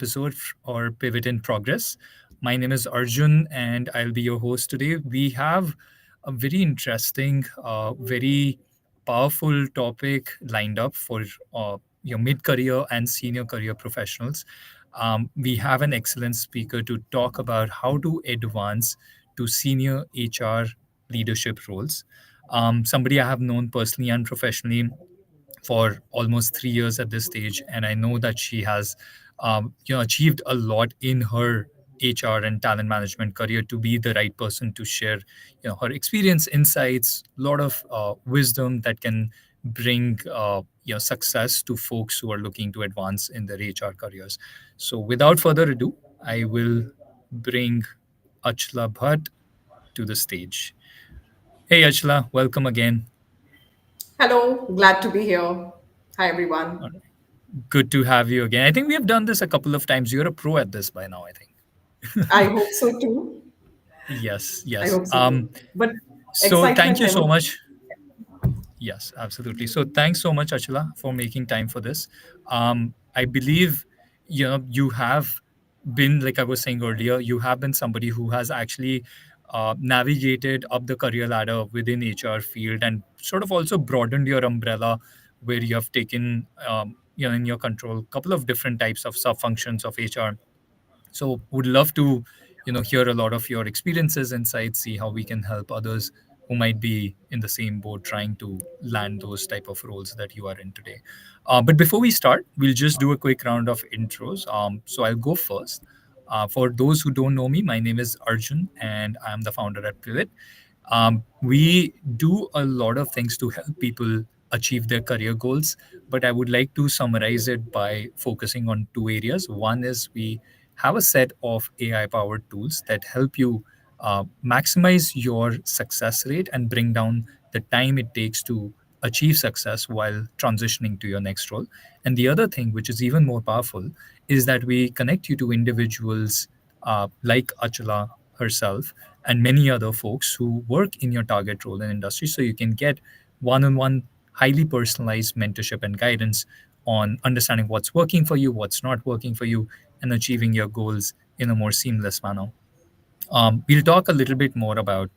episode or Pivot in Progress. My name is Arjun, and I'll be your host today. We have a very interesting, very powerful topic lined up for your mid career and senior career professionals. We have an excellent speaker to talk about how to advance to senior HR leadership roles. Somebody I have known personally and professionally for almost 3 years at this stage, and I know that she has, achieved a lot in her HR and talent management career to be the right person to share, her experience, insights, a lot of wisdom that can bring, success to folks who are looking to advance in their HR careers. So, without further ado, I will bring Achala Bhat to the stage. Hey, Achala, welcome again. Hello, glad to be here. Hi, everyone. Good to have you again. I think we have done this a couple of times. You're a pro at this by now, I think. I hope so too. Yes, I yes. hope so too. But So thank excitement you never. so much. Yes, absolutely. So thanks so much, Achala, for making time for this. I believe, you have been, like I was saying earlier, you have been somebody who has actually navigated up the career ladder within HR field and sort of also broadened your umbrella where you have taken, in your control, a couple of different types of sub functions of HR. So would love to, hear a lot of your experiences, insights, see how we can help others who might be in the same boat trying to land those type of roles that you are in today. But before we start, we'll just do a quick round of intros. So I'll go first. For those who don't know me, my name is Arjun, and I'm the founder at Pivot. We do a lot of things to help people achieve their career goals, but I would like to summarize it by focusing on two areas. One is we have a set of AI powered tools that help you maximize your success rate and bring down the time it takes to achieve success while transitioning to your next role. And the other thing, which is even more powerful, is that we connect you to individuals like Achala herself and many other folks who work in your target role and industry so you can get one-on-one highly personalized mentorship and guidance on understanding what's working for you, what's not working for you, and achieving your goals in a more seamless manner. We'll talk a little bit more about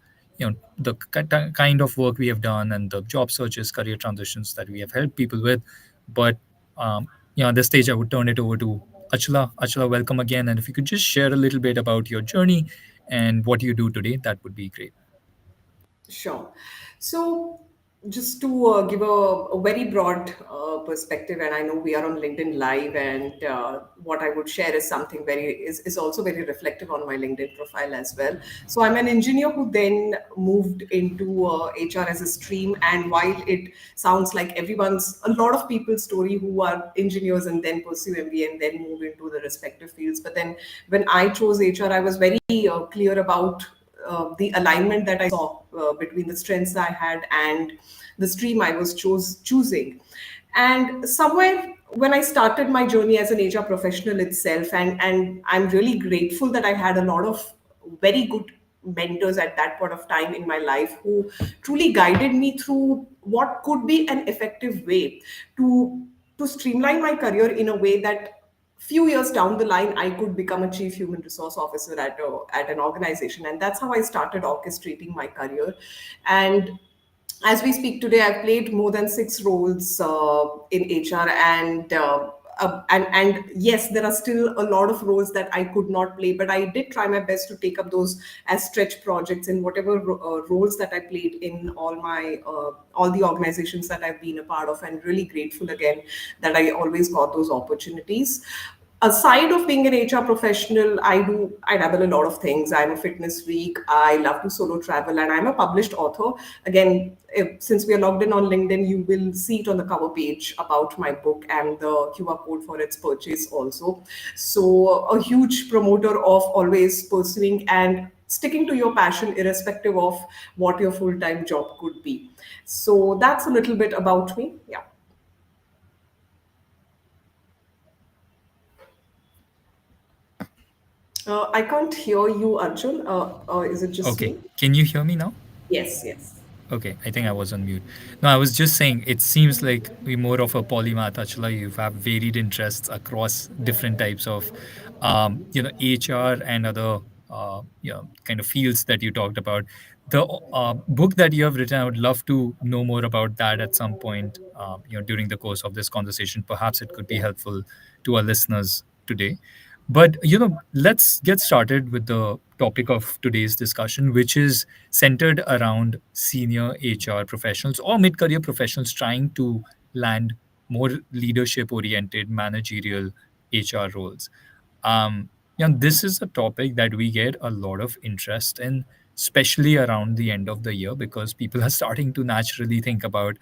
the kind of work we have done and the job searches, career transitions that we have helped people with. But at this stage, I would turn it over to Achala. Achala, welcome again. And if you could just share a little bit about your journey and what you do today, that would be great. Sure. So, just to give a very broad perspective, and I know we are on LinkedIn Live, and what I would share is something is also very reflective on my LinkedIn profile as well. So, I'm an engineer who then moved into HR as a stream, and while it sounds like a lot of people's story who are engineers and then pursue MBA and then move into the respective fields, but then when I chose HR, I was very clear about the alignment that I saw between the strengths I had and the stream I was choosing. And somewhere when I started my journey as an HR professional itself, and I'm really grateful that I had a lot of very good mentors at that point of time in my life who truly guided me through what could be an effective way to to streamline my career in a way that few years down the line I could become a chief human resource officer at an organization, and that's how I started orchestrating my career. And as we speak today, I've played more than six roles in HR, and yes, there are still a lot of roles that I could not play, but I did try my best to take up those as stretch projects in whatever roles that I played in all the organizations that I've been a part of, and really grateful again that I always got those opportunities. Aside of being an HR professional, I dabble a lot of things. I'm a fitness freak. I love to solo travel, and I'm a published author. Again, since we are logged in on LinkedIn, you will see it on the cover page about my book and the QR code for its purchase also. So, a huge promoter of always pursuing and sticking to your passion, irrespective of what your full time job could be. So, that's a little bit about me. Yeah. I can't hear you, Arjun. Is it just Okay. me? Can you hear me now? Yes, yes. Okay, I think I was on mute. No, I was just saying it seems like we're more of a polymath, Achla. You have varied interests across different types of, HR and other, kind of fields that you talked about. The book that you have written, I would love to know more about that at some point, during the course of this conversation. Perhaps it could be helpful to our listeners today. But let's get started with the topic of today's discussion, which is centered around senior HR professionals or mid-career professionals trying to land more leadership-oriented managerial HR roles. This is a topic that we get a lot of interest in, especially around the end of the year, because people are starting to naturally think about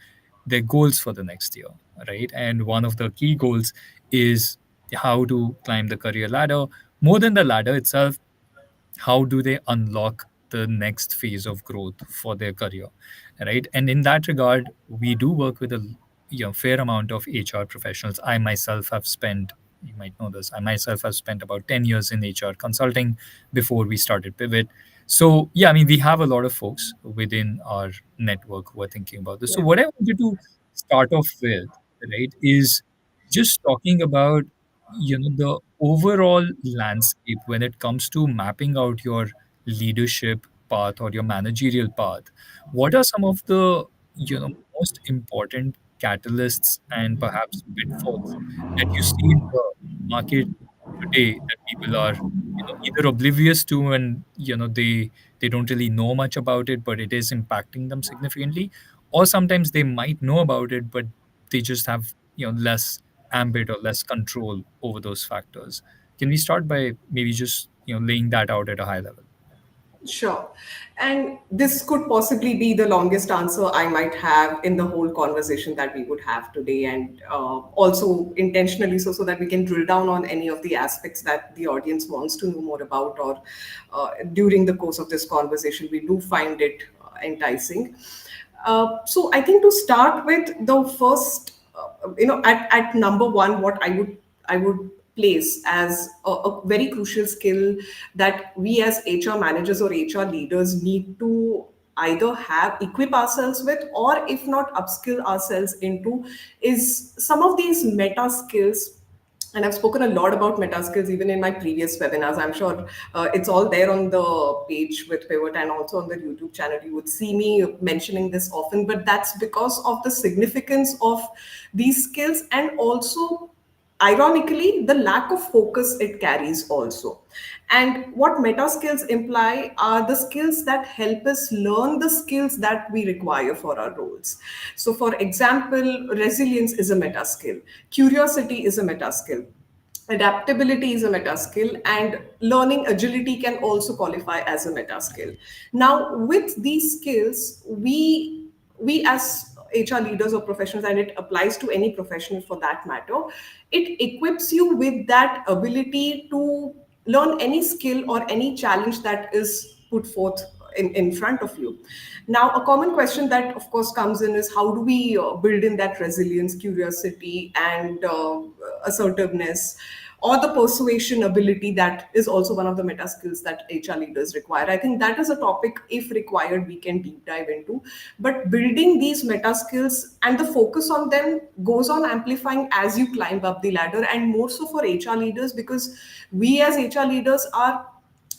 their goals for the next year, right? And one of the key goals is how to climb the career ladder. More than the ladder itself, how do they unlock the next phase of growth for their career, right? And in that regard, we do work with a fair amount of HR professionals. I myself have spent, you might know this, I myself have spent about 10 years in HR consulting before we started Pivot. So yeah, I mean, we have a lot of folks within our network who are thinking about this. So Yeah. what I wanted to start off with, right, is just talking about the overall landscape when it comes to mapping out your leadership path or your managerial path. What are some of the most important catalysts and perhaps pitfalls that you see in the market today that people are either oblivious to, and they don't really know much about it, but it is impacting them significantly, or sometimes they might know about it, but they just have less ambit or less control over those factors. Can we start by maybe just laying that out at a high level? Sure. And this could possibly be the longest answer I might have in the whole conversation that we would have today, and also intentionally so that we can drill down on any of the aspects that the audience wants to know more about, or during the course of this conversation, we do find it enticing. So I think to start with, the first, at number one, what I would place as a very crucial skill that we as HR managers or HR leaders need to either have equip ourselves with, or if not upskill ourselves into, is some of these meta skills. And I've spoken a lot about meta skills even in my previous webinars. I'm sure it's all there on the page with Pivot, and also on the YouTube channel. You would see me mentioning this often, but that's because of the significance of these skills, and also, ironically, the lack of focus it carries also. And what meta skills imply are the skills that help us learn the skills that we require for our roles. So for example, resilience is a meta skill, curiosity is a meta skill, adaptability is a meta skill, and learning agility can also qualify as a meta skill. Now with these skills, we as HR leaders or professionals, and it applies to any professional for that matter, it equips you with that ability to learn any skill or any challenge that is put forth in front of you. Now, a common question that, of course, comes in is, how do we build in that resilience, curiosity, and assertiveness, or the persuasion ability that is also one of the meta skills that HR leaders require? I think that is a topic, if required, we can deep dive into. But building these meta skills and the focus on them goes on amplifying as you climb up the ladder, and more so for HR leaders, because we as HR leaders are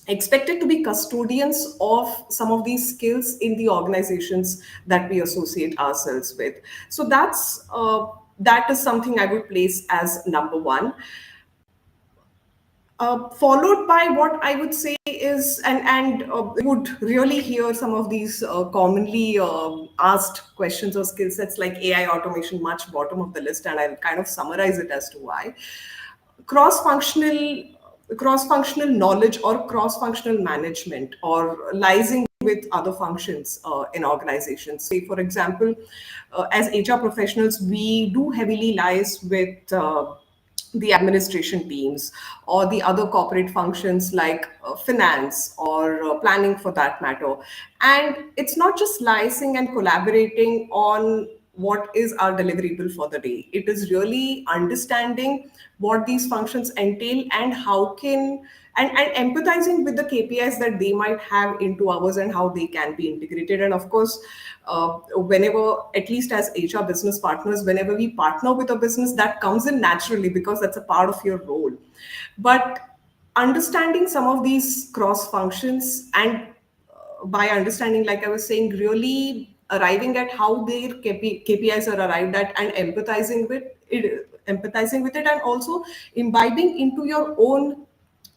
expected to be custodians of some of these skills in the organizations that we associate ourselves with. So that is something I would place as number one. Followed by what I would say is, and you would really hear some of these commonly asked questions or skill sets like AI automation much bottom of the list, and I'll kind of summarize it as to why. Cross-functional cross-functional knowledge or cross-functional management, or liaising with other functions in organizations. Say, for example, as HR professionals, we do heavily liaise with the administration teams or the other corporate functions like finance or planning for that matter. And it's not just liaising and collaborating on what is our deliverable for the day. It is really understanding what these functions entail and how can and empathizing with the KPIs that they might have into ours and how they can be integrated. And of course, whenever, at least as HR business partners, whenever we partner with a business, that comes in naturally because that's a part of your role. But understanding some of these cross functions and by understanding, like I was saying, really arriving at how their KPIs are arrived at and empathizing with it, and also imbibing into your own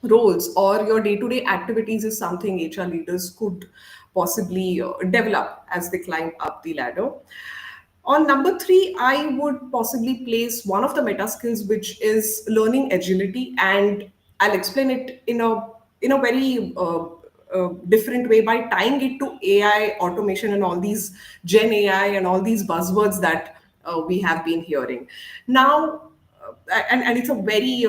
roles or your day-to-day activities is something HR leaders could possibly develop as they climb up the ladder. On number three, I would possibly place one of the meta skills, which is learning agility, and I'll explain it in a very different way by tying it to AI, automation, and all these Gen AI and all these buzzwords that we have been hearing. Now, and it's a very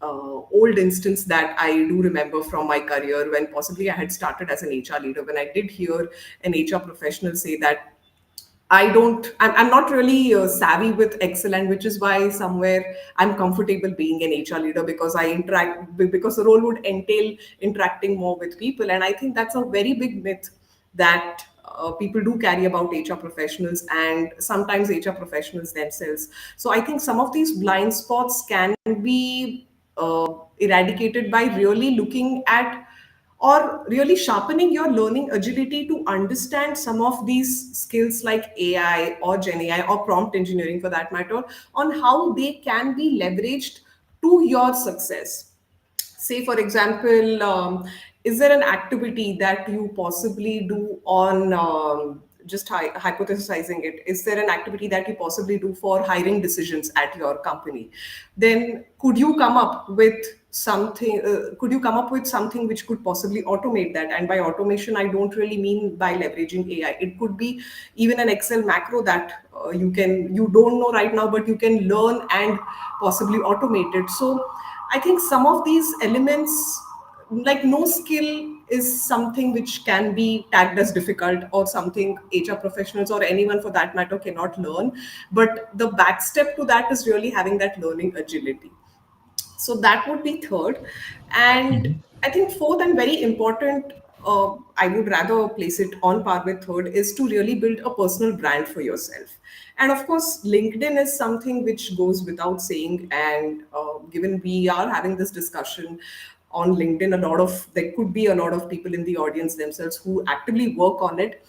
old instance that I do remember from my career when possibly I had started as an HR leader, when I did hear an HR professional say that I'm not really savvy with Excel, and which is why somewhere I'm comfortable being an HR leader because because the role would entail interacting more with people. And I think that's a very big myth that people do carry about HR professionals and sometimes HR professionals themselves. So I think some of these blind spots can be eradicated by really looking at or really sharpening your learning agility to understand some of these skills like AI or Gen AI or prompt engineering for that matter, on how they can be leveraged to your success. Say for example, is there an activity that you possibly do on just hypothesizing it, is there an activity that you possibly do for hiring decisions at your company? Then could you come up with something which could possibly automate that? And by automation, I don't really mean by leveraging AI. It could be even an Excel macro that you don't know right now, but you can learn and possibly automate it. So I think some of these elements, like no skill is something which can be tagged as difficult or something HR professionals or anyone for that matter cannot learn. But the back step to that is really having that learning agility. So that would be third. And Mhm. I think fourth and very important, I would rather place it on par with third, is to really build a personal brand for yourself. And of course, LinkedIn is something which goes without saying. And given we are having this discussion on LinkedIn, there could be a lot of people in the audience themselves who actively work on it.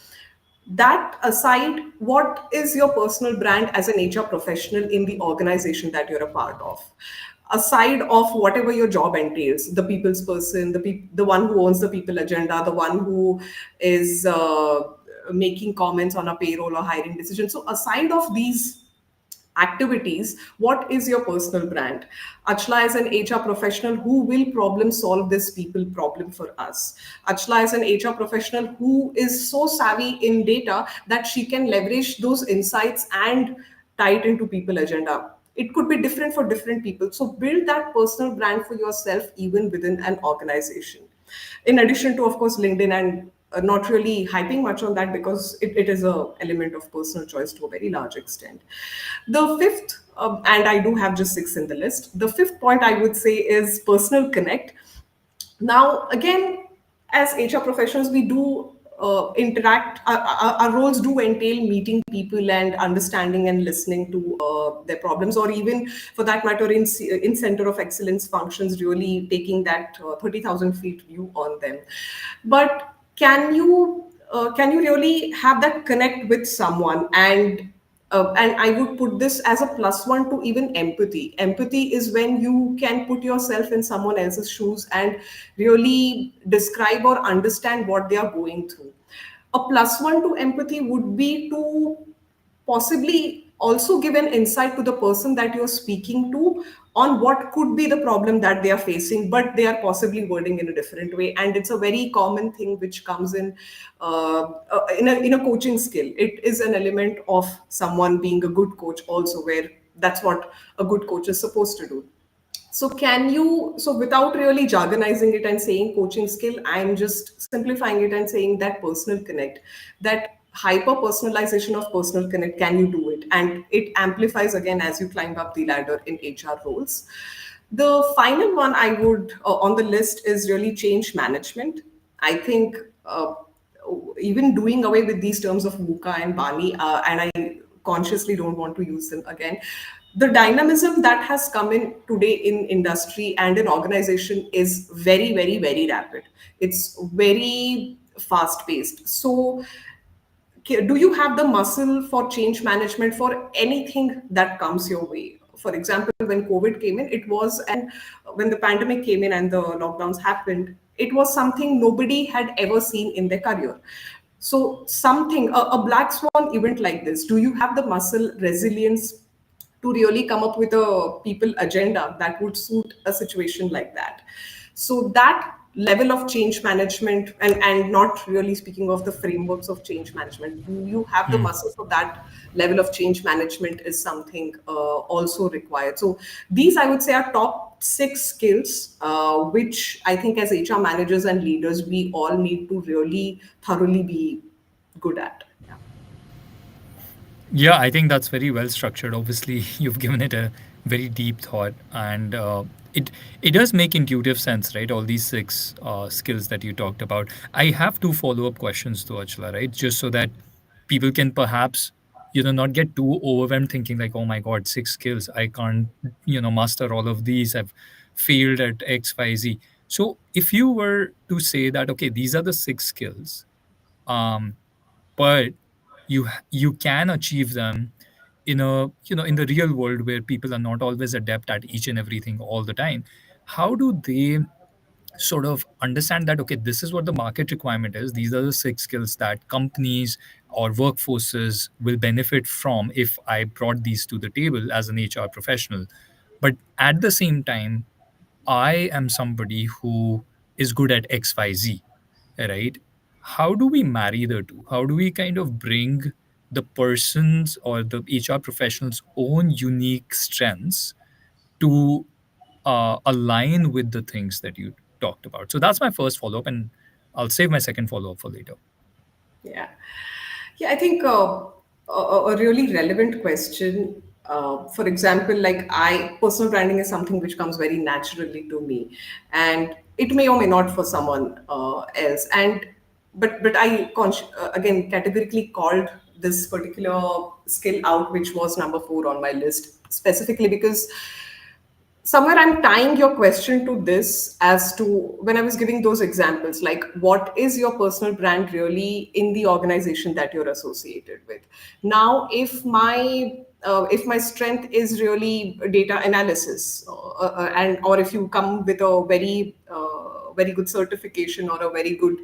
That aside, what is your personal brand as an HR professional in the organization that you're a part of? Aside of whatever your job entails, the people's person, the one who owns the people agenda, the one who is making comments on a payroll or hiring decision. So aside of these activities, what is your personal brand? Achla is an HR professional who will problem solve this people problem for us. Achla is an HR professional who is so savvy in data that she can leverage those insights and tie it into people agenda. It could be different for different people. So build that personal brand for yourself even within an organization. In addition to, of course, LinkedIn, and not really hyping much on that because it is a element of personal choice to a very large extent. The fifth, and I do have just six in the list. The fifth point I would say is personal connect. Now, again, as HR professionals, we do interact. Our roles do entail meeting people and understanding and listening to their problems, or even, for that matter, in center of excellence functions, really taking that 30,000 feet view on them. But can you really have that connect with someone? And I would put this as a plus one to even empathy. Empathy is when you can put yourself in someone else's shoes and really describe or understand what they are going through. A plus one to empathy would be to possibly also give an insight to the person that you're speaking to on what could be the problem that they are facing, but they are possibly wording in a different way. And it's a very common thing which comes in a coaching skill. It is an element of someone being a good coach also, where that's what a good coach is supposed to do. So without really jargonizing it and saying coaching skill, I'm just simplifying it and saying that personal connect, that hyper personalization of personal connect, can you do it? And it amplifies again as you climb up the ladder in HR roles. The final one I would on the list is really change management. I think even doing away with these terms of VUCA and Bani, and I consciously don't want to use them again. The dynamism that has come in today in industry and in organization is very, very, very rapid. It's very fast paced. So do you have the muscle for change management for anything that comes your way? For example, when COVID came in, it was, and when the pandemic came in and the lockdowns happened, it was something nobody had ever seen in their career. So something, a black swan event like this, do you have the muscle resilience to really come up with a people agenda that would suit a situation like that? So that level of change management, and not really speaking of the frameworks of change management, do you have the muscle for that level of change management is something also required. So these, I would say, are top 6 skills, which I think as HR managers and leaders we all need to really thoroughly be good at. Yeah. Yeah, I think that's very well structured. Obviously, you've given it a very deep thought, and it does make intuitive sense, right? All these six skills that you talked about. I have two follow-up questions to Achla, right? Just so that people can perhaps, not get too overwhelmed thinking like, oh my God, 6 skills. I can't, master all of these. I've failed at X, Y, Z. So if you were to say that, okay, these are the 6 skills, um, but you can achieve them in a in the real world where people are not always adept at each and everything all the time. How do they sort of understand that, okay, this is what the market requirement is, these are the 6 skills that companies or workforces will benefit from if I brought these to the table as an HR professional, but at the same time I am somebody who is good at XYZ, right? How do we marry the two? How do we kind of bring the person's or the HR professional's own unique strengths to align with the things that you talked about? So that's my first follow up, and I'll save my second follow up for later. Yeah. Yeah, I think a really relevant question. For example, like personal branding is something which comes very naturally to me, and it may or may not for someone else. And but again categorically called this particular skill out, which was number 4 on my list specifically because somewhere I'm tying your question to this as to when I was giving those examples, like what is your personal brand really in the organization that you're associated with. Now if my strength is really data analysis, and or if you come with a very good certification or a very good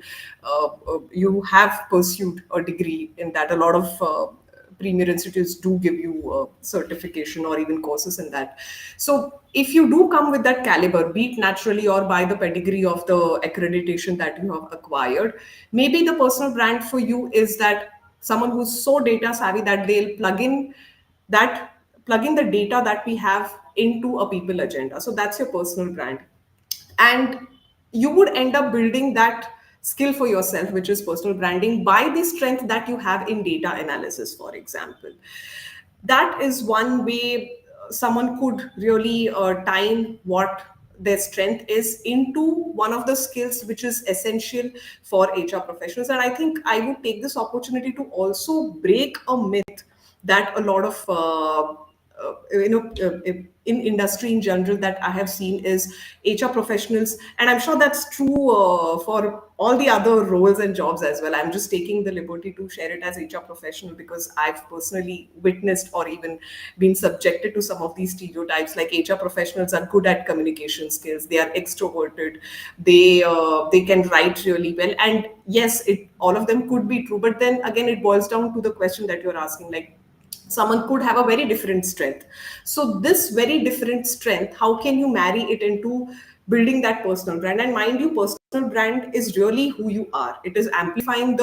you have pursued a degree in that. A lot of premier institutes do give you certification or even courses in that. So if you do come with that caliber, be it naturally or by the pedigree of the accreditation that you have acquired, maybe the personal brand for you is that someone who's so data savvy that they'll that plug in the data that we have into a people agenda. So that's your personal brand. And you would end up building that skill for yourself, which is personal branding, by the strength that you have in data analysis, for example. That is one way someone could really time what their strength is into one of the skills which is essential for HR professionals. And I think I would take this opportunity to also break a myth that a lot of in industry in general that I have seen is HR professionals, and I'm sure that's true for all the other roles and jobs as well. I'm just taking the liberty to share it as HR professional because I've personally witnessed or even been subjected to some of these stereotypes. Like HR professionals are good at communication skills, they are extroverted, they can write really well, and yes, it all of them could be true. But then again, it boils down to the question that you're asking, like someone could have a very different strength. So this very different strength, how can you marry it into building that personal brand? And mind you, personal brand is really who you are. It is amplifying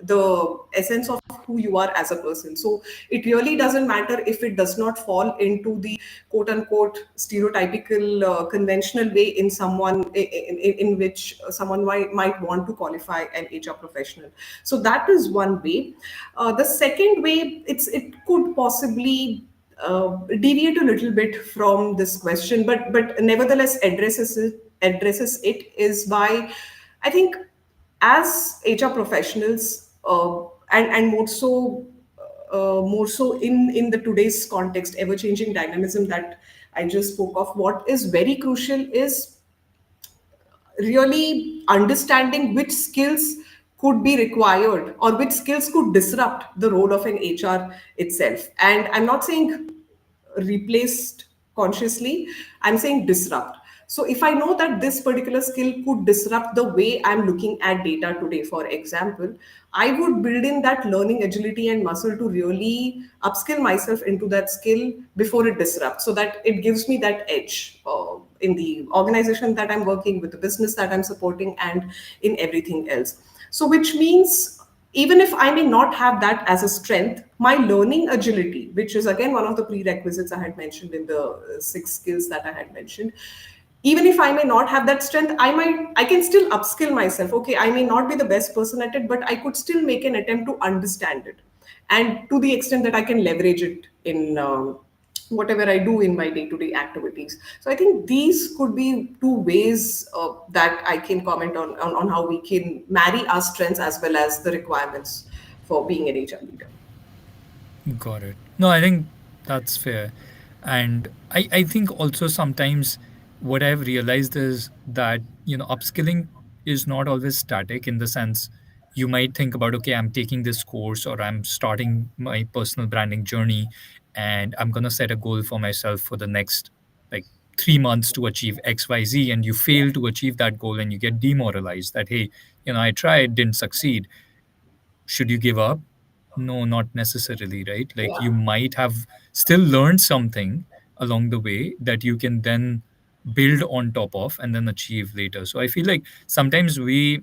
the essence of who you are as a person. So it really doesn't matter if it does not fall into the quote unquote stereotypical conventional way in someone in which someone might want to qualify an HR professional. So that is one way. The second way, it could possibly deviate a little bit from this question, but nevertheless addresses it is by, I think, as HR professionals, and more so in the today's context, ever changing dynamism that I just spoke of. What is very crucial is really understanding which skills could be required or which skills could disrupt the role of an HR itself. And I'm not saying replaced consciously, I'm saying disrupt. So if I know that this particular skill could disrupt the way I'm looking at data today, for example, I would build in that learning agility and muscle to really upskill myself into that skill before it disrupts, so that it gives me that edge in the organization that I'm working with, the business that I'm supporting, and in everything else. So, which means even if I may not have that as a strength, my learning agility, which is again one of the prerequisites I had mentioned in the six skills that I had mentioned, even if I may not have that strength, I can still upskill myself. Okay, I may not be the best person at it, but I could still make an attempt to understand it, and to the extent that I can leverage it in whatever I do in my day-to-day activities. So I think these could be two ways that I can comment on how we can marry our strengths as well as the requirements for being an HR leader. Got it. No, I think that's fair. And I think also sometimes what I've realized is that, upskilling is not always static in the sense you might think about, okay, I'm taking this course or I'm starting my personal branding journey and I'm going to set a goal for myself for the next like 3 months to achieve XYZ. And you fail to achieve that goal and you get demoralized that, hey, I tried, didn't succeed. Should you give up? No, not necessarily, right? Like Yeah. you might have still learned something along the way that you can then build on top of and then achieve later. So I feel like sometimes we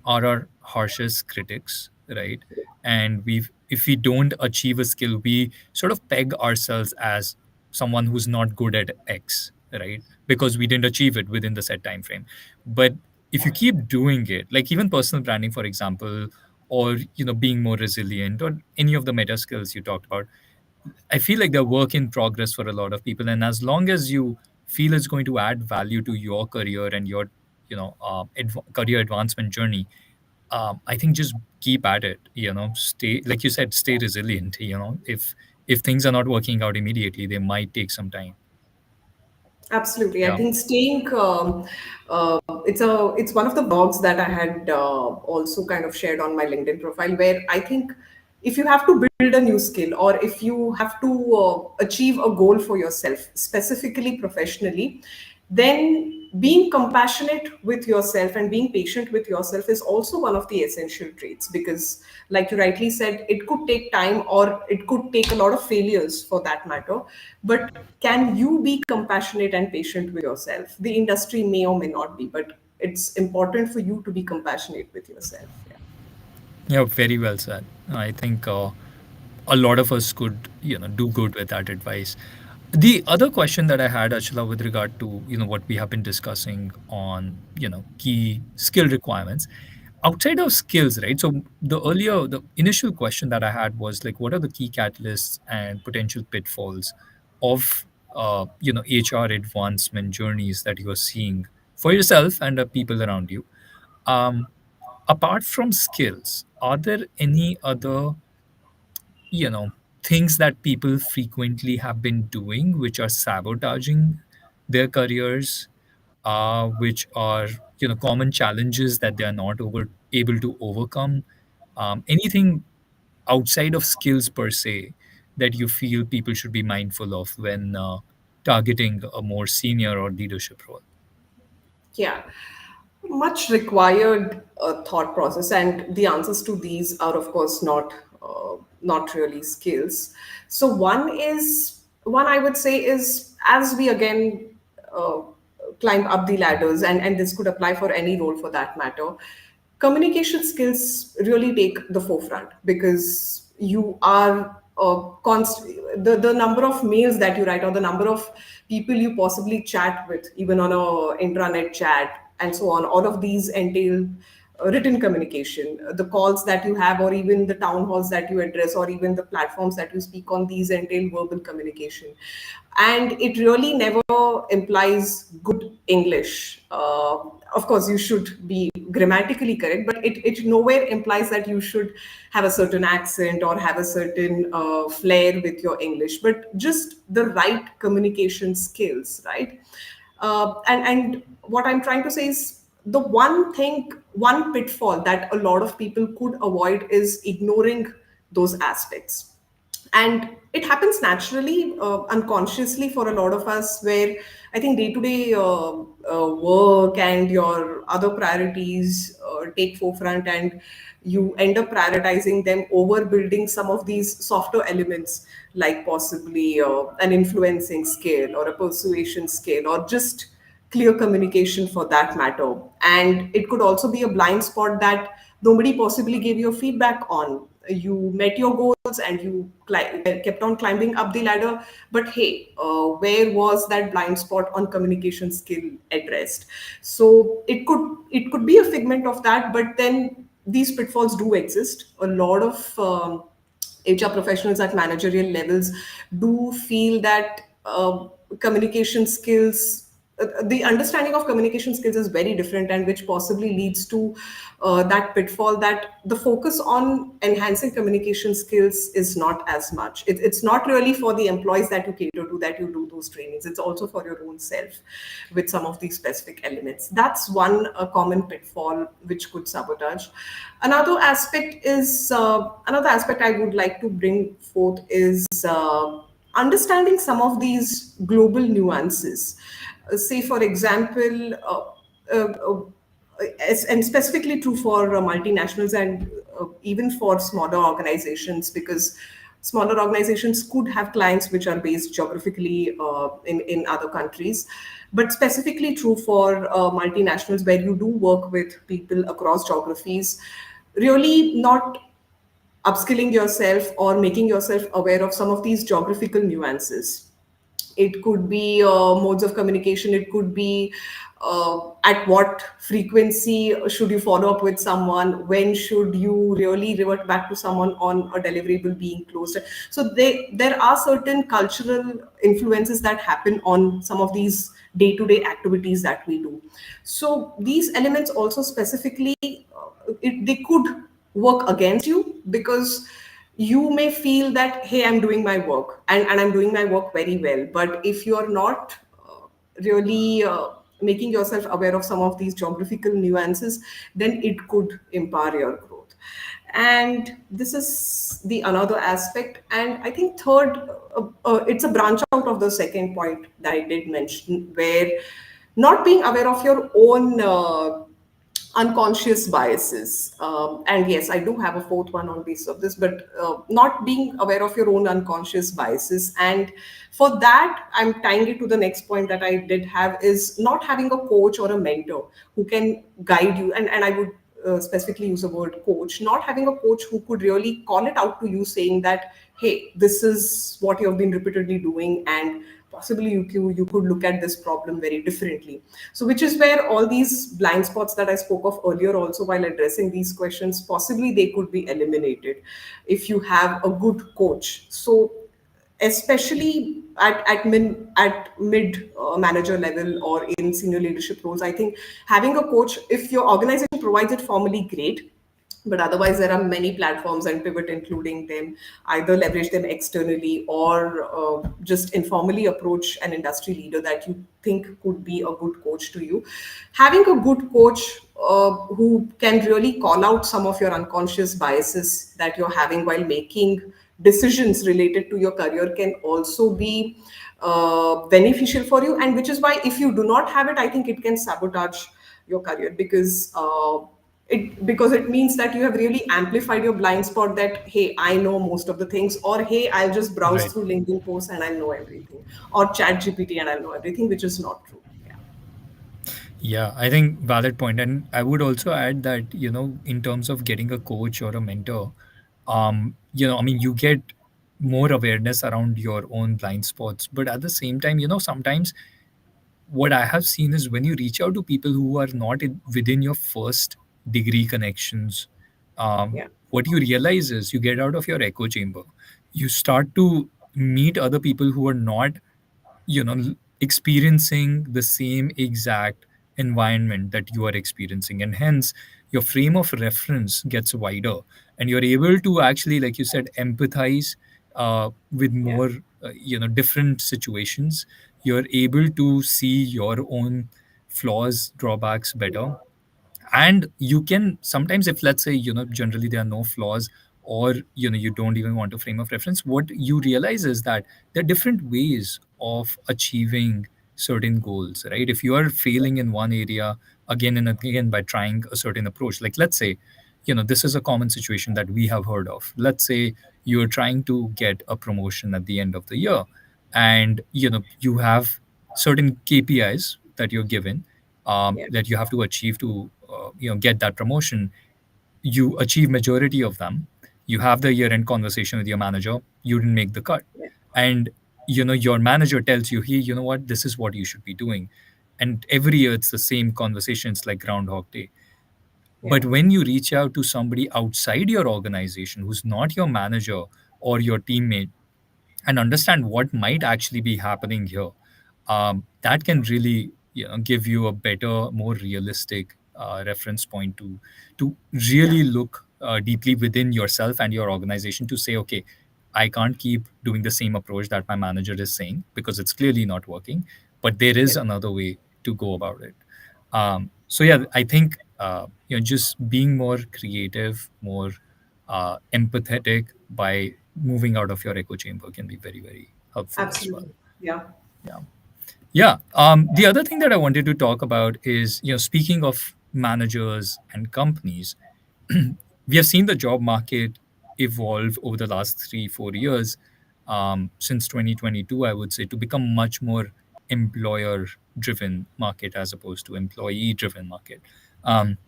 are our harshest critics, right? And if we don't achieve a skill, we sort of peg ourselves as someone who's not good at X, right? Because we didn't achieve it within the set time frame. But if you keep doing it, like even personal branding, for example, or being more resilient, or any of the meta skills you talked about, I feel like they're work in progress for a lot of people. And as long as you feel it's going to add value to your career and your career advancement journey, I think just keep at it. Stay, like you said, stay resilient. If things are not working out immediately, they might take some time. Absolutely, I Yeah. think staying. It's one of the blogs that I had also kind of shared on my LinkedIn profile, where I think if you have to build a new skill or if you have to achieve a goal for yourself, specifically professionally, then being compassionate with yourself and being patient with yourself is also one of the essential traits, because like you rightly said, it could take time or it could take a lot of failures for that matter, but can you be compassionate and patient with yourself? The industry may or may not be, but it's important for you to be compassionate with yourself. Yeah. Yeah, very well said. I think a lot of us could, do good with that advice. The other question that I had, Achala, with regard to, what we have been discussing on, key skill requirements, outside of skills, right? So the initial question that I had was like, what are the key catalysts and potential pitfalls of, HR advancement journeys that you are seeing for yourself and the people around you? Um, Apart from skills, are there any other, you know, things that people frequently have been doing which are sabotaging their careers, which are, common challenges that they are not able to overcome? Anything outside of skills per se that you feel people should be mindful of when targeting a more senior or leadership role? Yeah. Much required thought process, and the answers to these are of course not really skills. So one I would say is, as we again uh, climb up the ladders, and this could apply for any role for that matter, communication skills really take the forefront, because you are the number of mails that you write, or the number of people you possibly chat with, even on a intranet chat and so on, all of these entail written communication. The calls that you have, or even the town halls that you address, or even the platforms that you speak on, these entail verbal communication. And it really never implies good English. Of course, you should be grammatically correct, but it nowhere implies that you should have a certain accent or have a certain flair with your English, but just the right communication skills, right? And what I'm trying to say is, the one pitfall that a lot of people could avoid is ignoring those aspects. And it happens naturally, unconsciously for a lot of us, where I think day to day work and your other priorities take forefront, and you end up prioritizing them over building some of these softer elements, like possibly an influencing skill or a persuasion skill, or just clear communication for that matter. And it could also be a blind spot that nobody possibly gave you a feedback on. You met your goals and you kept on climbing up the ladder, but hey, where was that blind spot on communication skill addressed? So it could be a figment of that, but then these pitfalls do exist. A lot of HR professionals at managerial levels do feel that communication skills, the understanding of communication skills is very different, and which possibly leads to that pitfall that the focus on enhancing communication skills is not as much. It's not really for the employees that you cater to, that you do those trainings. It's also for your own self with some of these specific elements. That's one common pitfall which could sabotage. Another aspect I would like to bring forth is understanding some of these global nuances. Say, for example, and specifically true for multinationals, and even for smaller organizations, because smaller organizations could have clients which are based geographically in other countries, but specifically true for multinationals, where you do work with people across geographies. Really not upskilling yourself or making yourself aware of some of these geographical nuances. It could be modes of communication. It could be at what frequency should you follow up with someone, when should you really revert back to someone on a deliverable being closed. So there are certain cultural influences that happen on some of these day-to-day activities that we do. So these elements also specifically, they could work against you, because you may feel that, hey, I'm doing my work, and I'm doing my work very well, but if you're not really making yourself aware of some of these geographical nuances, then it could impair your growth. And this is the another aspect. And I think third, it's a branch out of the second point that I did mention, where not being aware of your own unconscious biases. And yes, I do have a fourth one on basis of this, but not being aware of your own unconscious biases. And for that, I'm tying it to the next point that I did have, is not having a coach or a mentor who can guide you. And I would specifically use the word coach, not having a coach who could really call it out to you, saying that, hey, this is what you have been repeatedly doing, and possibly you could look at this problem very differently. So which is where all these blind spots that I spoke of earlier, also while addressing these questions, possibly they could be eliminated if you have a good coach. So especially at mid manager level, or in senior leadership roles, I think having a coach, if your organization provides it formally, great. But otherwise, there are many platforms and pivot, including them. Either leverage them externally, or just informally approach an industry leader that you think could be a good coach to you. Having a good coach who can really call out some of your unconscious biases that you're having while making decisions related to your career can also be beneficial for you. And which is why, if you do not have it, I think it can sabotage your career, because it means that you have really amplified your blind spot, that, hey, I know most of the things, or hey, I'll just browse Right. through LinkedIn posts and I'll know everything, or chat GPT and I'll know everything, which is not true. Yeah. Yeah, I think valid point. And I would also add that, in terms of getting a coach or a mentor, I mean, you get more awareness around your own blind spots. But at the same time, sometimes what I have seen is when you reach out to people who are not within your first degree connections, Yeah, what you realize is you get out of your echo chamber. You start to meet other people who are not experiencing the same exact environment that you are experiencing, and hence your frame of reference gets wider, and you're able to actually, like you said, empathize with yeah, more different situations. You're able to see your own flaws, drawbacks better, and you can sometimes, if let's say, generally there are no flaws, or you don't even want a frame of reference, what you realize is that there are different ways of achieving certain goals, right? If you are failing in one area again and again by trying a certain approach, like let's say, this is a common situation that we have heard of. Let's say you're trying to get a promotion at the end of the year, and you have certain KPIs that you're given, yeah, that you have to achieve to get that promotion. You achieve majority of them. You have the year end conversation with your manager. You didn't make the cut, yeah, and your manager tells you, hey, you know what, this is what you should be doing. And every year it's the same conversation. It's like Groundhog Day. yeah, But when you reach out to somebody outside your organization who's not your manager or your teammate, and understand what might actually be happening here, that can really give you a better, more realistic reference point to yeah, really look deeply within yourself and your organization to say, okay, I can't keep doing the same approach that my manager is saying because it's clearly not working, but there yeah, is another way to go about it. So yeah, I think just being more creative, more empathetic by moving out of your echo chamber can be very, very helpful as well. absolutely. Yeah, Yeah. Yeah. The other thing that I wanted to talk about is, speaking of managers and companies, we have seen the job market evolve over the last 3, 4 years, since 2022, I would say, to become much more employer driven market as opposed to employee driven market. Um,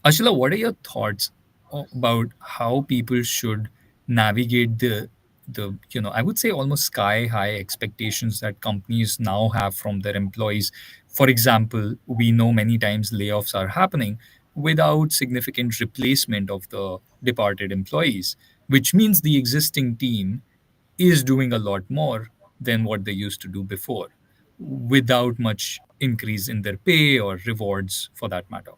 Ashila, what are your thoughts about how people should navigate the I would say almost sky high expectations that companies now have from their employees? For example, we know many times layoffs are happening without significant replacement of the departed employees, which means the existing team is doing a lot more than what they used to do before without much increase in their pay or rewards for that matter.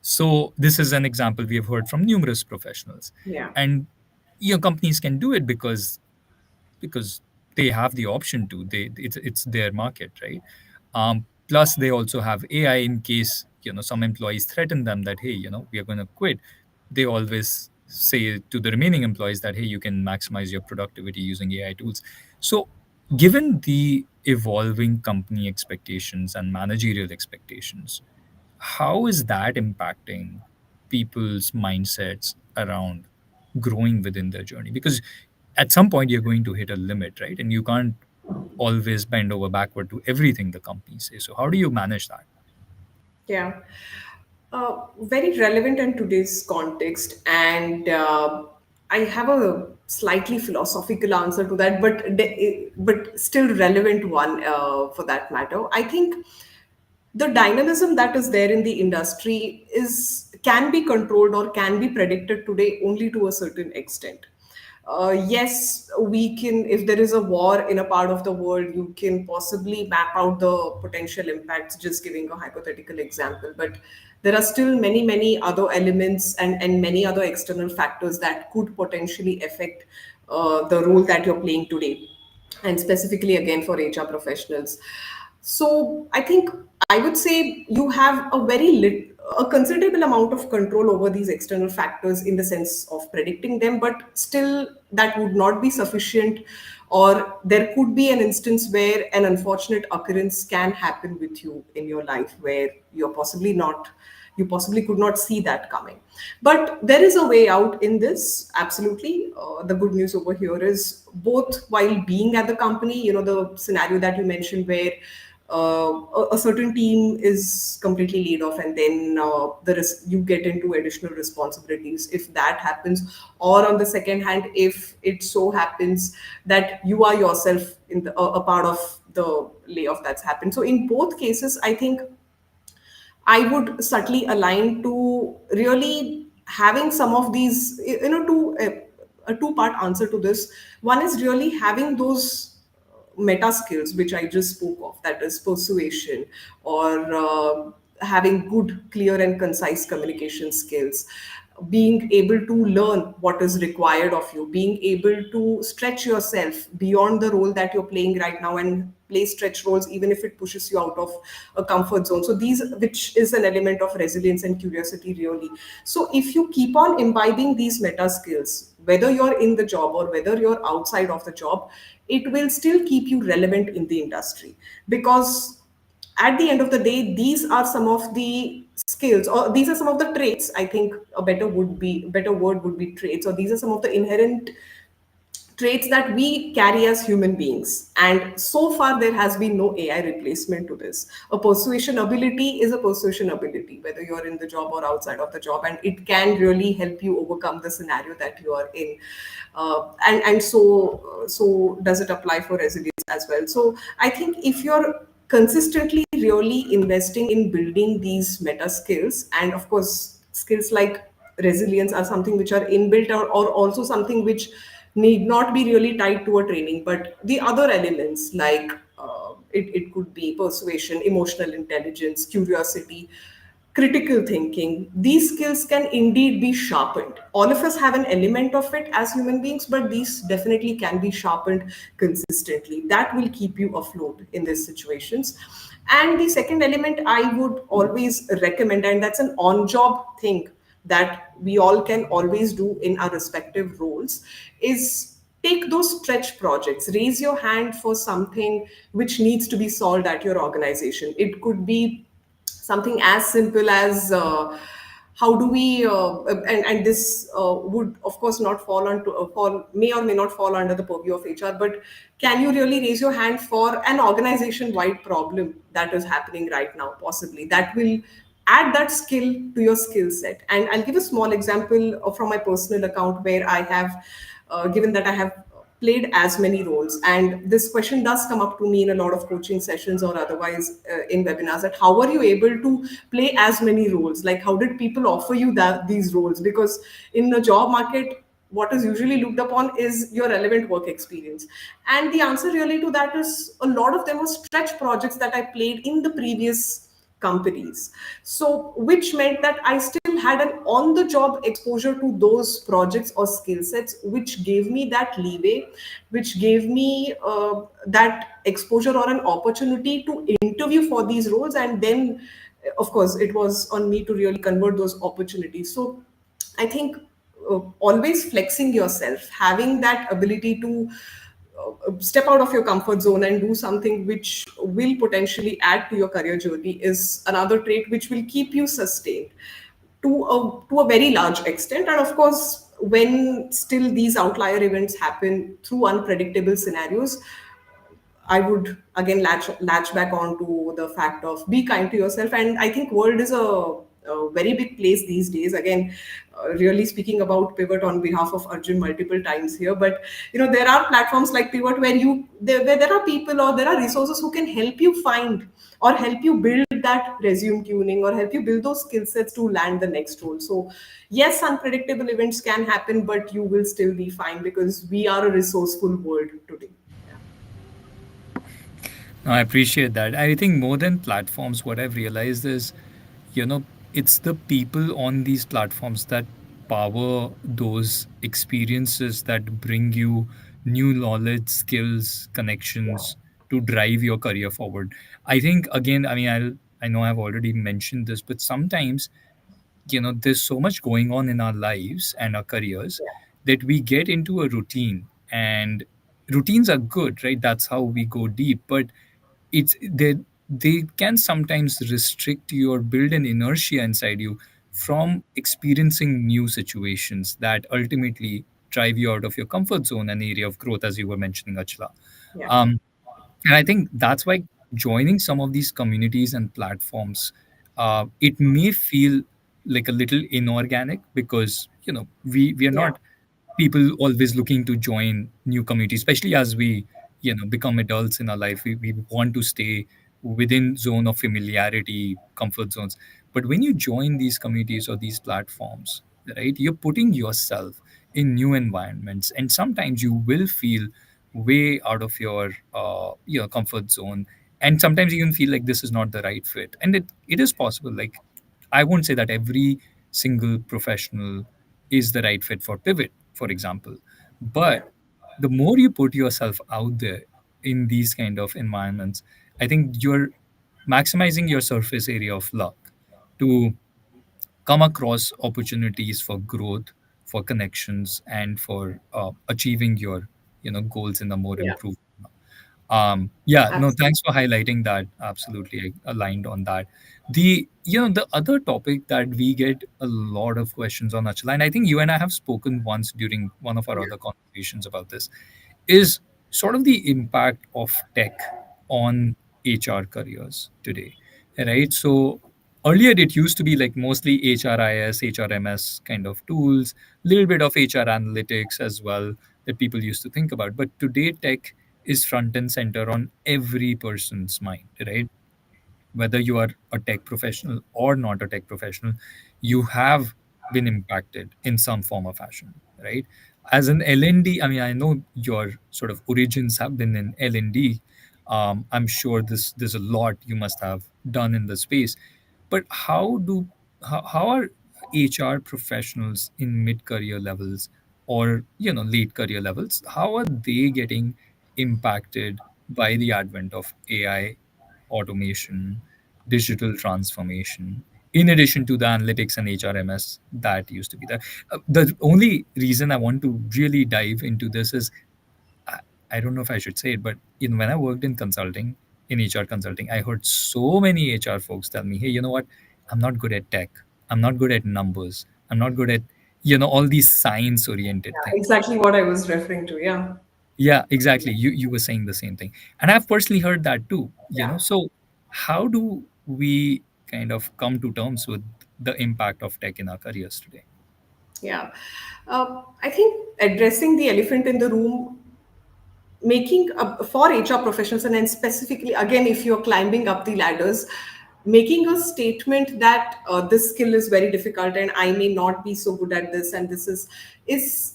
So this is an example we have heard from numerous professionals. yeah, And companies can do it because they have the option to. It's their market, right? Plus they also have AI in case some employees threaten them that, hey, we are going to quit. They always say to the remaining employees that, hey, you can maximize your productivity using AI tools. So given the evolving company expectations and managerial expectations, how is that impacting people's mindsets around growing within their journey? Because at some point you're going to hit a limit, right? And you can't always bend over backward to everything the company says. So how do you manage that? yeah. Very relevant in today's context, and I have a slightly philosophical answer to that, but still relevant one for that matter. I think the dynamism that is there in the industry is can be controlled or can be predicted today only to a certain extent. Yes, we can, if there is a war in a part of the world, you can possibly map out the potential impacts, just giving a hypothetical example. But there are still many other elements and many other external factors that could potentially affect the role that you're playing today, and specifically again for HR professionals. So I think I would say you have a considerable amount of control over these external factors in the sense of predicting them, but still that would not be sufficient, or there could be an instance where an unfortunate occurrence can happen with you in your life where you possibly could not see that coming. But there is a way out in this, absolutely. The good news over here is both while being at the company, the scenario that you mentioned where a certain team is completely laid off, and then you get into additional responsibilities if that happens. Or on the second hand, if it so happens that you are yourself in a part of the layoff that's happened. So in both cases, I think I would subtly align to really having some of these, a two-part answer to this. One is really having those meta skills, which I just spoke of, that is persuasion, or having good, clear, and concise communication skills, being able to learn what is required of you, being able to stretch yourself beyond the role that you're playing right now and play stretch roles even if it pushes you out of a comfort zone. So these, which is an element of resilience and curiosity really. So if you keep on imbibing these meta skills, whether you're in the job or whether you're outside of the job, it will still keep you relevant in the industry, because at the end of the day, these are some of the skills, or these are some of the traits. I think better word would be traits, or these are some of the inherent traits that we carry as human beings. And so far, there has been no AI replacement to this. A persuasion ability is a persuasion ability, whether you're in the job or outside of the job, and it can really help you overcome the scenario that you are in. So does it apply for resilience as well? So I think if you're consistently really investing in building these meta skills, and of course, skills like resilience are something which are inbuilt, or also something which need not be really tied to a training, but the other elements like it could be persuasion, emotional intelligence, curiosity, critical thinking, these skills can indeed be sharpened. All of us have an element of it as human beings, but these definitely can be sharpened consistently. That will keep you afloat in these situations. And the second element I would always recommend, and that's an on job thing that we all can always do in our respective roles, is take those stretch projects. Raise your hand for something which needs to be solved at your organization. It could be something as simple as how do we and this would of course not fall onto fall may or may not fall under the purview of HR, but can you really raise your hand for an organization wide problem that is happening right now, possibly that will add that skill to your skill set. And I'll give a small example from my personal account, where I have given that I have played as many roles, and this question does come up to me in a lot of coaching sessions or otherwise in webinars, that how are you able to play as many roles, like how did people offer you that these roles? Because in the job market, what is usually looked upon is your relevant work experience. And the answer really to that is a lot of them were stretch projects that I played in the previous companies. So, which meant that I still had an on the job exposure to those projects or skill sets, which gave me that leeway, which gave me that exposure or an opportunity to interview for these roles. And then, of course, it was on me to really convert those opportunities. So, I think always flexing yourself, having that ability to step out of your comfort zone and do something which will potentially add to your career journey is another trait which will keep you sustained to a very large extent. And of course, when still these outlier events happen through unpredictable scenarios, I would again latch back on to the fact of be kind to yourself. And I think world is a very big place these days. Again, really speaking about Pivot on behalf of Arjun multiple times here, but there are platforms like Pivot where there are people or there are resources who can help you find or help you build that resume tuning or help you build those skill sets to land the next role. So yes, unpredictable events can happen, but you will still be fine because we are a resourceful world today. No, I appreciate that. I think more than platforms, what I've realized is, you know, it's the people on these platforms that power those experiences that bring you new knowledge, skills, connections to drive your career forward. I think again, I know I've already mentioned this, but sometimes there's so much going on in our lives and our careers that we get into a routine, and routines are good, right? That's how we go deep, but they can sometimes restrict you or build an inertia inside you from experiencing new situations that ultimately drive you out of your comfort zone and area of growth, as you were mentioning, Achla. Yeah. um, and I think that's why joining some of these communities and platforms, it may feel like a little inorganic because we are Yeah. not people always looking to join new communities, especially as we become adults in our life. We want to stay within zone of familiarity, comfort zones. But when you join these communities or these platforms, right, you're putting yourself in new environments, and sometimes you will feel way out of your comfort zone, and sometimes you can feel like this is not the right fit. And it is possible, like, I won't say that every single professional is the right fit for pivot, for example. Yeah. But the more you put yourself out there in these kind of environments, I think you're maximizing your surface area of luck to come across opportunities for growth, for connections, and for achieving your goals in a more Yeah. improved. Yeah, no, Absolutely. thanks for highlighting that. Absolutely aligned on that. The other topic that we get a lot of questions on, Achala, and I think you and I have spoken once during one of our Yeah. other conversations about this, is sort of the impact of tech on HR careers today, right? So earlier it used to be like mostly HRIS, HRMS kind of tools, little bit of HR analytics as well that people used to think about. But today tech is front and center on every person's mind, right? Whether you are a tech professional or not a tech professional, you have been impacted in some form or fashion, right? As an L&D, I mean, I know your sort of origins have been in L&D. I'm sure there's a lot you must have done in the space. But how are HR professionals in mid-career levels or late career levels, how are they getting impacted by the advent of AI, automation, digital transformation, in addition to the analytics and HRMS that used to be there? The only reason I want to really dive into this is I, I don't know if I should say it, but when I worked in consulting, in HR consulting, I heard so many HR folks tell me, hey, you know what? I'm not good at tech. I'm not good at numbers. I'm not good at, all these science oriented Yeah. things. Exactly what I was referring to. Yeah. Yeah, exactly. You were saying the same thing. And I've personally heard that too. Yeah. So how do we kind of come to terms with the impact of tech in our careers today? Yeah. I think addressing the elephant in the room, making for HR professionals, and then specifically, again, if you're climbing up the ladders, making a statement that this skill is very difficult and I may not be so good at this, and this is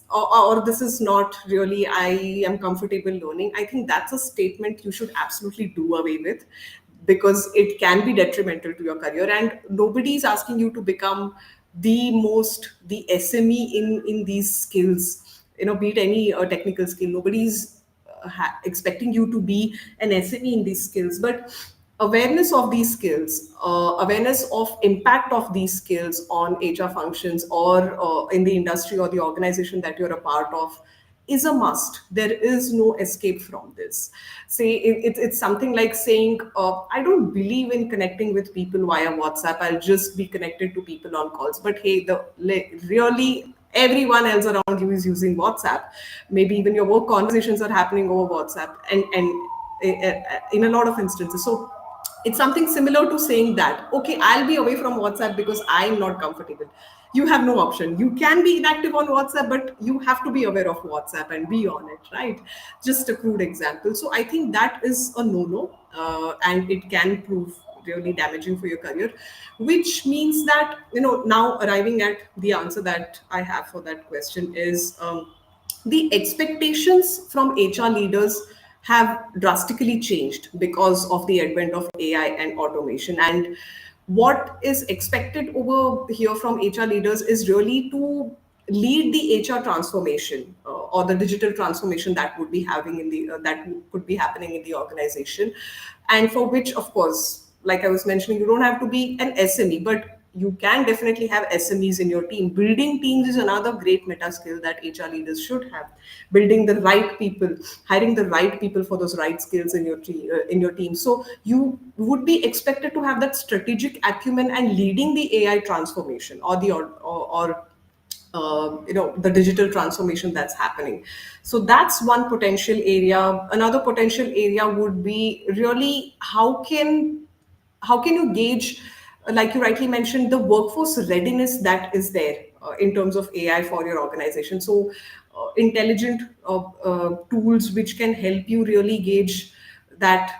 or this is not really I am comfortable learning. I think that's a statement you should absolutely do away with, because it can be detrimental to your career, and nobody is asking you to become the SME in these skills, be it any technical skill. Nobody's expecting you to be an SME in these skills, but awareness of these skills, awareness of impact of these skills on HR functions, or in the industry or the organization that you're a part of, is a must. There is no escape from this. Say it's something like saying, I don't believe in connecting with people via WhatsApp. I'll just be connected to people on calls. But hey, really everyone else around you is using WhatsApp. Maybe even your work conversations are happening over WhatsApp, and in a lot of instances. So it's something similar to saying that, okay, I'll be away from WhatsApp because I'm not comfortable. You have no option. You can be inactive on WhatsApp, but you have to be aware of WhatsApp and be on it, right? Just a crude example. So I think that is a no-no, and it can prove really damaging for your career, which means that, now arriving at the answer that I have for that question is, the expectations from HR leaders have drastically changed because of the advent of AI and automation. And what is expected over here from HR leaders is really to lead the HR transformation, or the digital transformation that would be having in the that could be happening in the organization, and for which, of course, like I was mentioning, you don't have to be an SME, but you can definitely have SMEs in your team. Building teams is another great meta skill that HR leaders should have. Building the right people, hiring the right people for those right skills in in your team. So you would be expected to have that strategic acumen and leading the AI transformation, or the digital transformation that's happening. So that's one potential area. Another potential area would be really how can you gauge, like you rightly mentioned, the workforce readiness that is there in terms of AI for your organization. So intelligent tools which can help you really gauge that,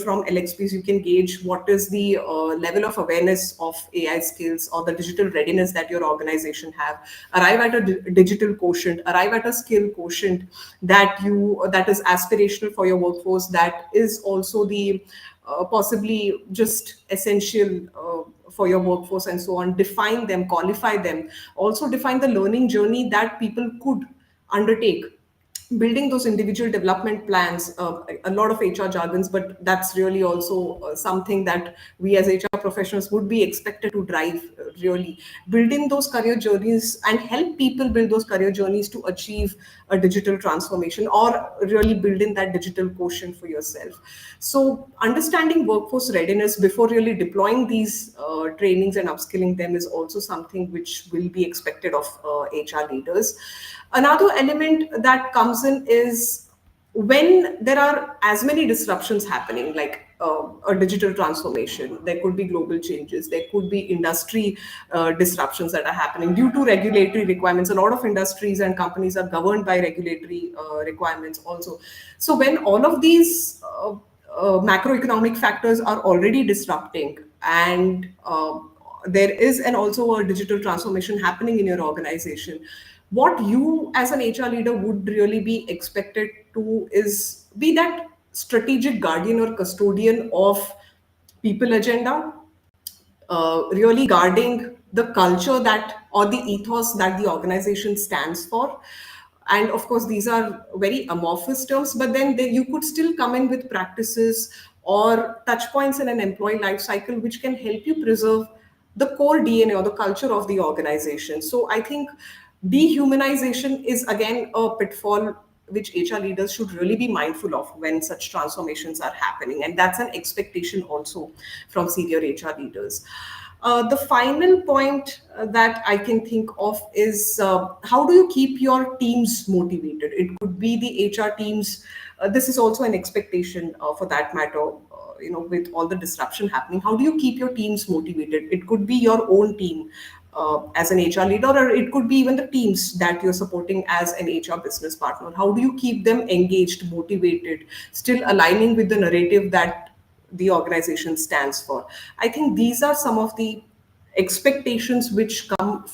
from LXPs you can gauge what is the level of awareness of AI skills or the digital readiness that your organization have. Arrive at a digital quotient, arrive at a skill quotient that is aspirational for your workforce, that is also the possibly just essential for your workforce, and so on. Define them, qualify them, also define the learning journey that people could undertake. Building those individual development plans, a lot of HR jargons, but that's really also something that we as HR professionals would be expected to drive, really. Building those career journeys and help people build those career journeys to achieve a digital transformation, or really building that digital quotient for yourself. So understanding workforce readiness before really deploying these trainings and upskilling them is also something which will be expected of HR leaders. Another element that comes in is when there are as many disruptions happening, like a digital transformation, there could be global changes, there could be industry disruptions that are happening due to regulatory requirements. A lot of industries and companies are governed by regulatory requirements also. So when all of these macroeconomic factors are already disrupting, and there is and also a digital transformation happening in your organization, what you as an HR leader would really be expected to is be that strategic guardian or custodian of people agenda, really guarding the culture that, or the ethos that the organization stands for. And of course these are very amorphous terms, but then you could still come in with practices or touch points in an employee life cycle which can help you preserve the core DNA or the culture of the organization. So I think dehumanization is again a pitfall which HR leaders should really be mindful of when such transformations are happening. And that's an expectation also from senior HR leaders. The final point that I can think of is how do you keep your teams motivated? It could be the HR teams. This is also an expectation for that matter. With all the disruption happening, how do you keep your teams motivated? It could be your own team as an HR leader, or it could be even the teams that you're supporting as an HR business partner. How do you keep them engaged, motivated, still aligning with the narrative that the organization stands for? I think these are some of the expectations which come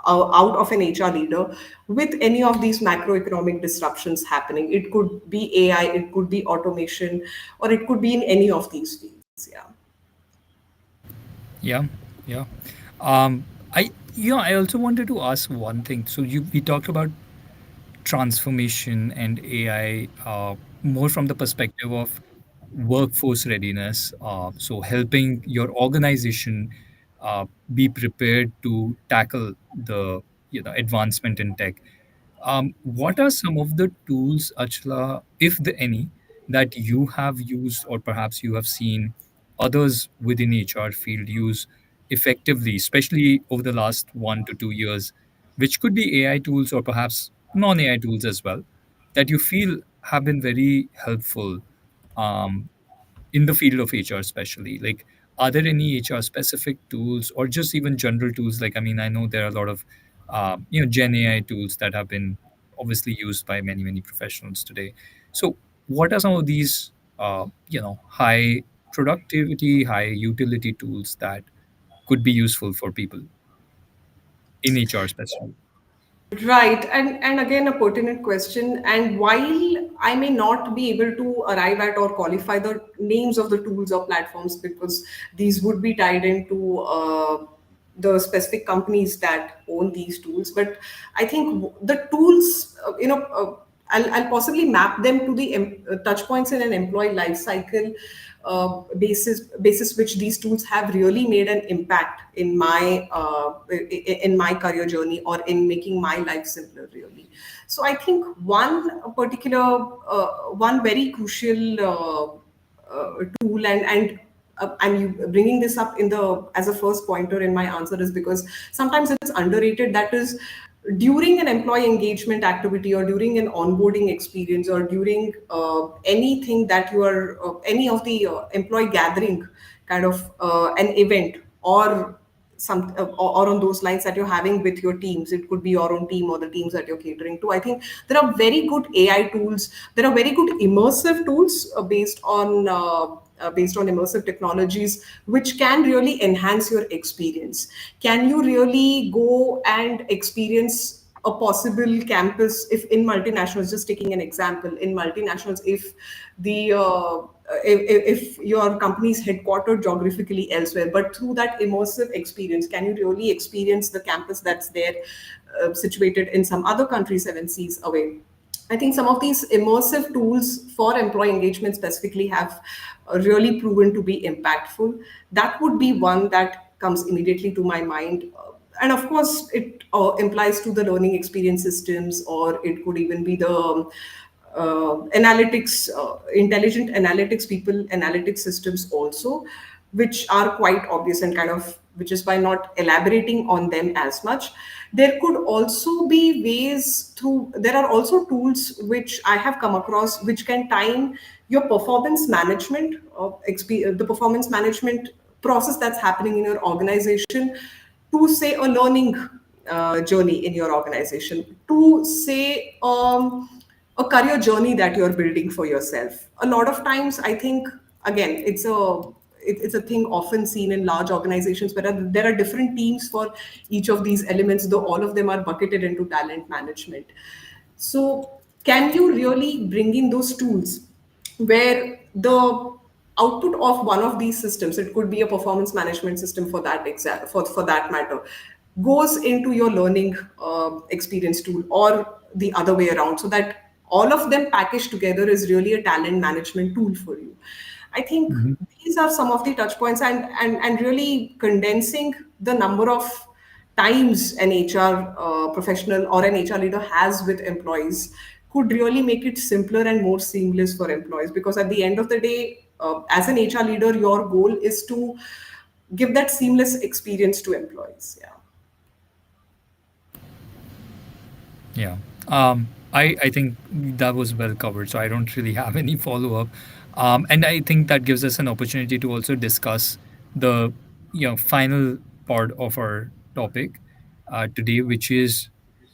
out of an HR leader with any of these macroeconomic disruptions happening. It could be AI, it could be automation, or it could be in any of these fields. Yeah. Yeah, yeah. I also wanted to ask one thing. So we talked about transformation and AI more from the perspective of workforce readiness. So helping your organization be prepared to tackle the advancement in tech. What are some of the tools, Achla, if the any, that you have used or perhaps you have seen others within HR field use effectively, especially over the last 1 to 2 years, which could be AI tools or perhaps non-AI tools as well, that you feel have been very helpful um, in the field of HR, especially? Like, are there any HR specific tools or just even general tools? Like, I mean, I know there are a lot of, Gen AI tools that have been obviously used by many, many professionals today. So, what are some of these, high productivity, high utility tools that could be useful for people in HR, especially? Right, and again a pertinent question. And while I may not be able to arrive at or qualify the names of the tools or platforms, because these would be tied into the specific companies that own these tools, but I think the tools, I'll possibly map them to the touch points in an employee life cycle, basis which these tools have really made an impact in my career journey, or in making my life simpler, really. So I think one very crucial tool, and I'm bringing this up in the as a first pointer in my answer is because sometimes it's underrated. That is, during an employee engagement activity or during an onboarding experience or during anything that you are any of the employee gathering kind of an event or some or on those lines that you're having with your teams. It could be your own team or the teams that you're catering to. I think there are very good AI tools. There are very good immersive tools based on immersive technologies, which can really enhance your experience. Can you really go and experience a possible campus if in multinationals, just taking an example, in multinationals, if the if your company is headquartered geographically elsewhere, but through that immersive experience, can you really experience the campus that's there, situated in some other country 7 seas away? I think some of these immersive tools for employee engagement specifically have really proven to be impactful. That would be one that comes immediately to my mind. And of course, it implies to the learning experience systems, or it could even be the analytics, intelligent analytics people, analytics systems also, which are quite obvious and kind of, which is by not elaborating on them as much. There could also be ways through, there are also tools which I have come across which can time your performance management, the performance management process that's happening in your organization to say a learning journey in your organization, to say a career journey that you're building for yourself. A lot of times, I think, again, it's a thing often seen in large organizations where there are different teams for each of these elements, though all of them are bucketed into talent management. So, can you really bring in those tools where the output of one of these systems, it could be a performance management system for that for that matter, goes into your learning experience tool, or the other way around, so that all of them packaged together is really a talent management tool for you. I think Mhm. these are some of the touch points, and really condensing the number of times an HR professional or an HR leader has with employees could really make it simpler and more seamless for employees. Because at the end of the day, as an HR leader, your goal is to give that seamless experience to employees. Yeah. Yeah. I think that was well covered, so I don't really have any follow up. And I think that gives us an opportunity to also discuss the final part of our topic today, which is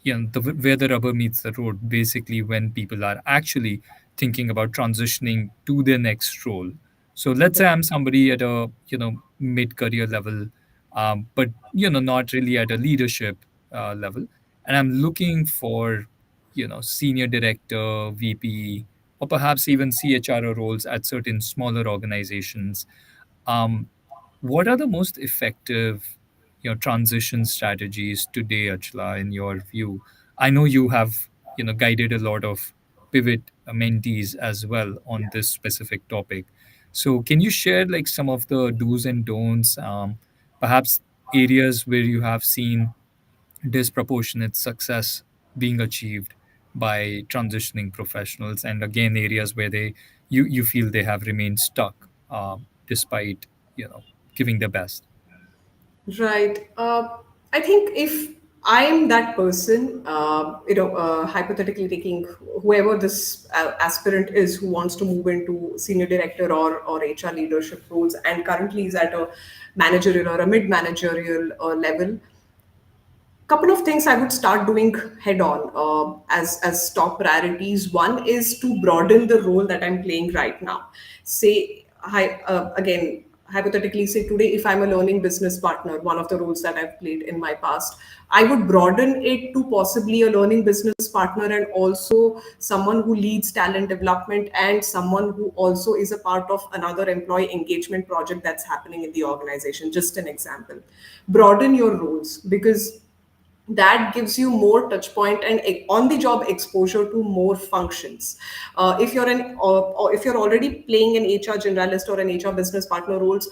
where the rubber meets the road. Basically, when people are actually thinking about transitioning to their next role. So let's say I'm somebody at a mid career level, but not really at a leadership level, and I'm looking for senior director, VP, or perhaps even CHRO roles at certain smaller organizations. um, what are the most effective transition strategies today, Achla, in your view? I know you have guided a lot of pivot mentees as well on this specific topic. So can you share like some of the do's and don'ts, perhaps areas where you have seen disproportionate success being achieved by transitioning professionals, and again areas where you feel they have remained stuck despite giving their best. Right. I think if I'm that person, hypothetically taking whoever this aspirant is who wants to move into senior director or HR leadership roles and currently is at a managerial or a mid managerial level, couple of things I would start doing head on as top priorities. One is to broaden the role that I'm playing right now. Say, again, hypothetically, say today, if I'm a learning business partner, one of the roles that I've played in my past, I would broaden it to possibly a learning business partner and also someone who leads talent development and someone who also is a part of another employee engagement project that's happening in the organization. Just an example. Broaden your roles, because that gives you more touch point and on the job exposure to more functions. If you're or if you're already playing an HR generalist or an HR business partner roles,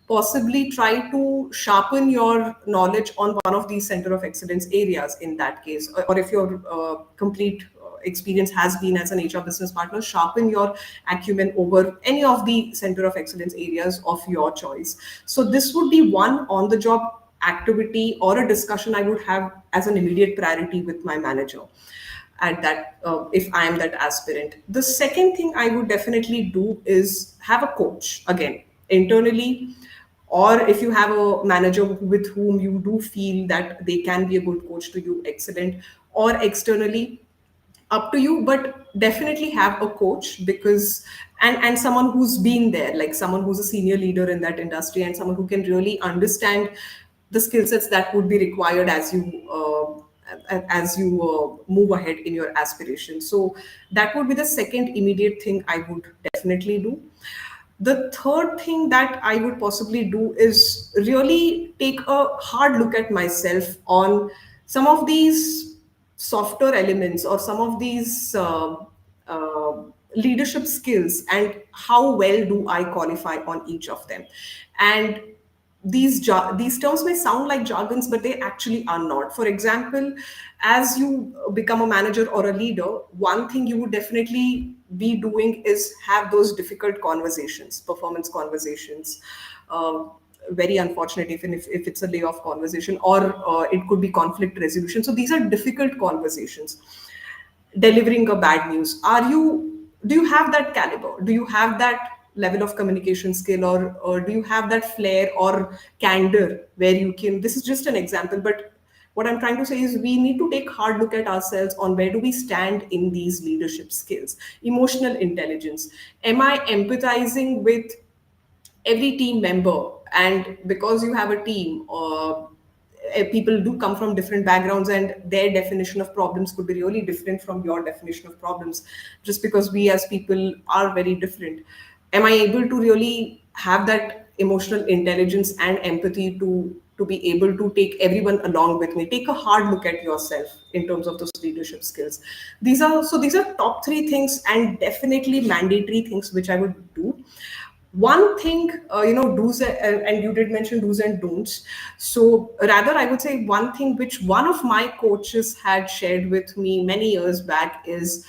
possibly try to sharpen your knowledge on one of these center of excellence areas in that case. Or if you're complete experience has been as an HR business partner, sharpen your acumen over any of the center of excellence areas of your choice. So this would be one on the job activity or a discussion I would have as an immediate priority with my manager at that, if I am that aspirant. The second thing I would definitely do is have a coach, again, internally, or if you have a manager with whom you do feel that they can be a good coach to you, excellent, or externally, up to you, but definitely have a coach, because and someone who's been there, like someone who's a senior leader in that industry, and someone who can really understand the skill sets that would be required as you move ahead in your aspirations. So that would be the second immediate thing I would definitely do. The third thing that I would possibly do is really take a hard look at myself on some of these softer elements, or some of these uh, leadership skills, and how well do I qualify on each of them. And these terms may sound like jargons, but they actually are not. For example, as you become a manager or a leader, one thing you would definitely be doing is have those difficult conversations, performance conversations. Very unfortunate, even if it's a layoff conversation, or it could be conflict resolution. So these are difficult conversations. Delivering a bad news, do you have that caliber, do you have that level of communication skill, or do you have that flair or candor where you can, this is just an example, but what I'm trying to say is we need to take hard look at ourselves on where do we stand in these leadership skills. Emotional intelligence, am I empathizing with every team member? And because you have a team, people do come from different backgrounds, and their definition of problems could be really different from your definition of problems, just because we as people are very different. Am I able to really have that emotional intelligence and empathy to be able to take everyone along with me? Take a hard look at yourself in terms of those leadership skills. These are top three things, and definitely mandatory things which I would do. One thing, do's and you did mention do's and don'ts. So rather, I would say one thing which one of my coaches had shared with me many years back is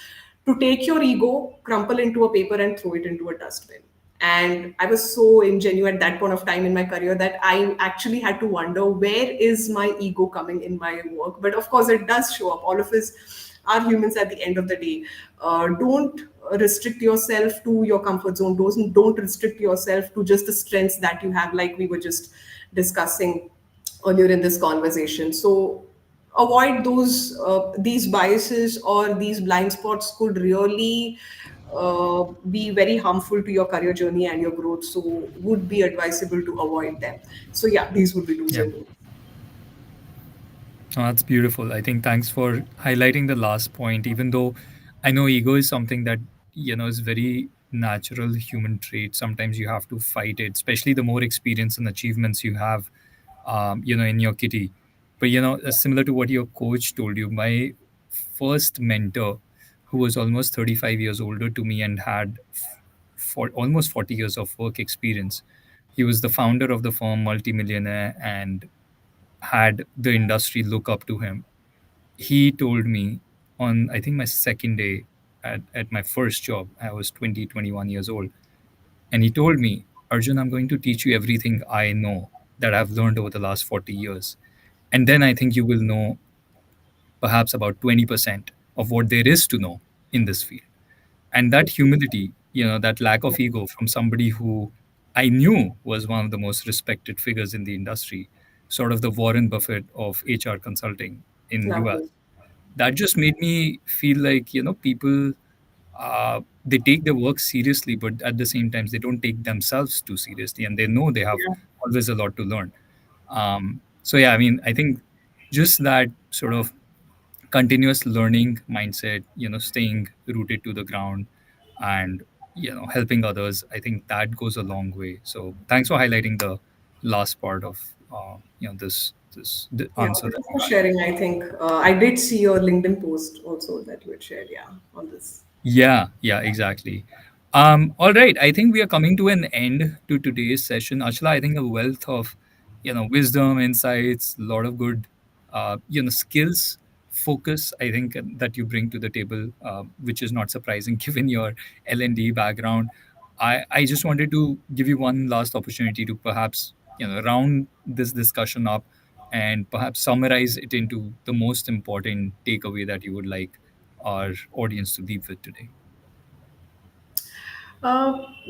to take your ego, crumple into a paper, and throw it into a dustbin. And I was so ingenuous at that point of time in my career that I actually had to wonder, where is my ego coming in my work? But of course, it does show up. All of us are humans at the end of the day. Don't restrict yourself to your comfort zone. Don't restrict yourself to just the strengths that you have, like we were just discussing earlier in this conversation. So avoid these biases, or these blind spots could really be very harmful to your career journey and your growth. So would be advisable to avoid them. So yeah, these would be do's Yeah. and don'ts. Oh, that's beautiful. I think thanks for highlighting the last point, even though I know ego is something that, is very natural human trait. Sometimes you have to fight it, especially the more experience and achievements you have, in your kitty. But, similar to what your coach told you, my first mentor, who was almost 35 years older to me and had for almost 40 years of work experience, he was the founder of the firm, multimillionaire, and had the industry look up to him. He told me on, I think, my second day at my first job, I was 20, 21 years old. And he told me, Arjun, I'm going to teach you everything I know that I've learned over the last 40 years. And then I think you will know perhaps about 20% of what there is to know in this field. And that humility, that lack of ego from somebody who I knew was one of the most respected figures in the industry, sort of the Warren Buffett of HR consulting in US, Lovely. that just made me feel like, people, they take their work seriously, but at the same time they don't take themselves too seriously, and they know they have Yeah. always a lot to learn. So yeah, I mean, I think just that sort of continuous learning mindset, staying rooted to the ground, and helping others, I think that goes a long way. So thanks for highlighting the last part of this the Yeah, answer that thanks you for had. sharing. I think I did see your LinkedIn post also that you had shared, yeah, on this. Yeah, yeah, exactly. All right. I think we are coming to an end to today's session. Achla, I think a wealth of, wisdom, insights, a lot of good, skills focus, I think, that you bring to the table, which is not surprising given your L&D background. I just wanted to give you one last opportunity to perhaps round this discussion up and perhaps summarize it into the most important takeaway that you would like our audience to leave with today.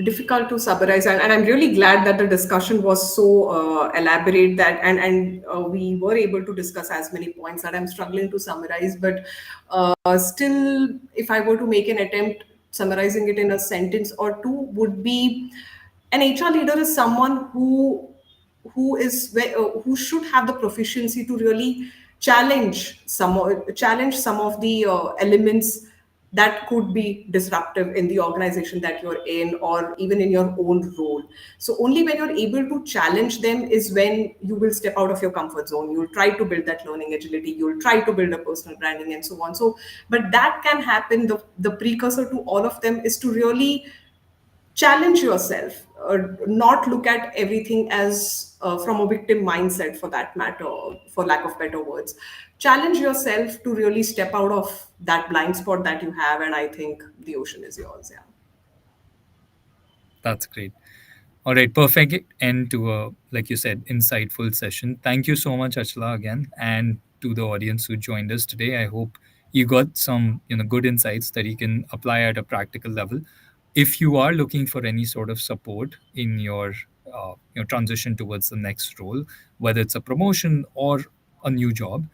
Difficult to summarize, and I'm really glad that the discussion was so elaborate that and we were able to discuss as many points that I'm struggling to summarize. But still, if I were to make an attempt summarizing it in a sentence or two, would be an HR leader is someone who should have the proficiency to really challenge some of the elements that could be disruptive in the organization that you're in or even in your own role. So only when you're able to challenge them is when you will step out of your comfort zone. You'll try to build that learning agility, you'll try to build a personal branding and so on. So but that can happen. The precursor to all of them is to really challenge yourself, not look at everything as from a victim mindset, for that matter, for lack of better words. Challenge yourself to really step out of that blind spot that you have, and I think the ocean is yours. Yeah. That's great. All right, perfect end to a, like you said, insightful session. Thank you so much, Achala, again, and to the audience who joined us today. I hope you got some, good insights that you can apply at a practical level. If you are looking for any sort of support in your transition towards the next role, whether it's a promotion or a new job,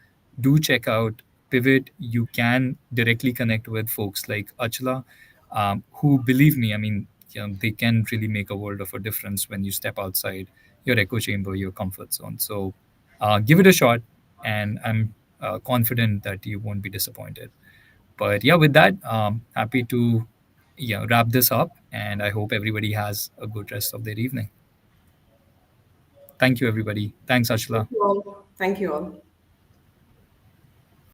do check out Pivot. You can directly connect with folks like Achala, who, believe me, I mean, they can really make a world of a difference when you step outside your echo chamber, your comfort zone. So give it a shot, and I'm confident that you won't be disappointed. But yeah, with that, happy to wrap this up, and I hope everybody has a good rest of their evening. Thank you, everybody. Thanks, Thank Ashla. you all. Thank you all.